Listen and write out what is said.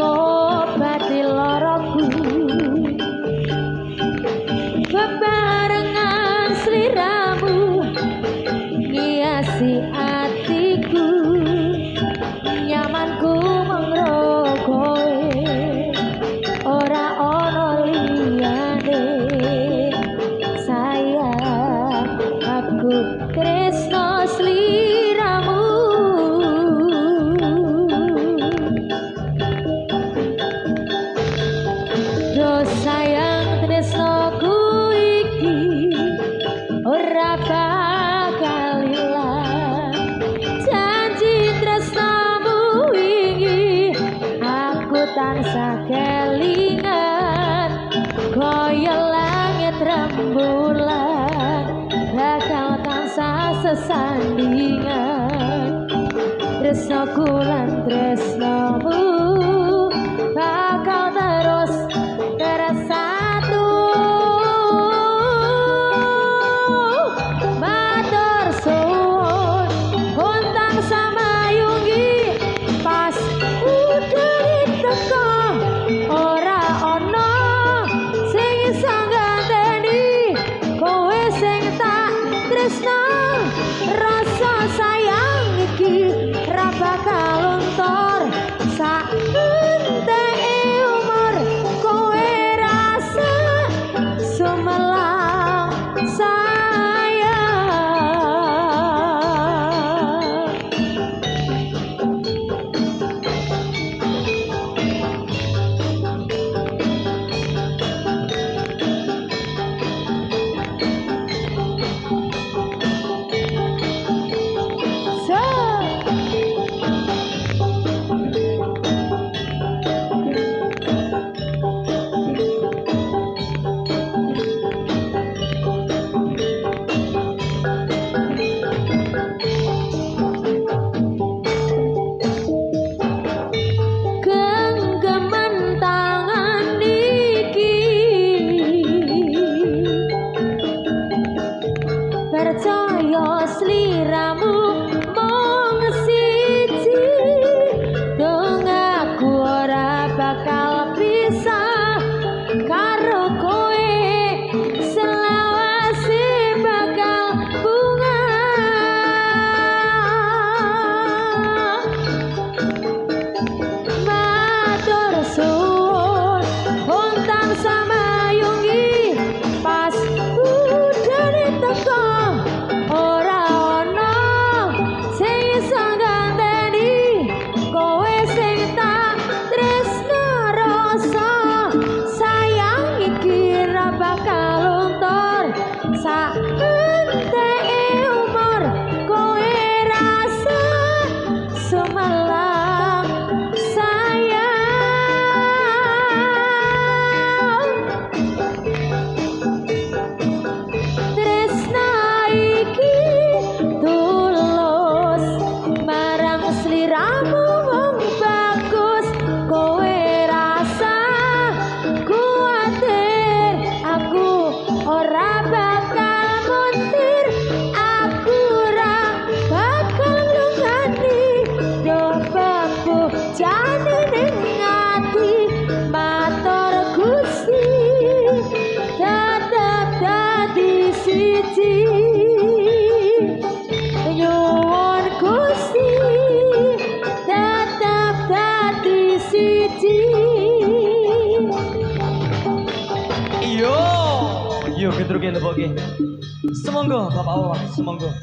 ngobati loroku bebarengan sliramu ngiasi atiku nyamanku mengrogoe ora ono liyane sayang aku tresno sliramu sayang tresnoku iki ora bakal ilang janji tresnamu wingi aku tansah kelingan kaya langit rembulan bakal tansah sesandingan tresnoku lan tresnomu bakal terus bersatu. Matur suwun kontang samayungi pas udah diteko ora ono sing iso ganteni kowe sing tak tresno rasa sayang iki ra bakal luntur sak percaya sliramu mung siji dong aku ora bakal pisah karo kowe selawase bakal bunga matur suwun kontang samayungi pas udah diteko ora ono sing iso ganteni kowe sing tak tresno rasa sayang iki ra bakal luntur sak enteke umur kowe rasa sumelang sayang tresno iki tulus marang sliramu wong bagus kowe rasa kuatir aku ora bakal muntir aku ora bakal nglungani dobaku jane ning ati matur Gusti tetep dadi siji nyuwun Gusti tetep dadi siji Yo, yo ketruke neboke. Semonggo Bapak Allah, semonggo.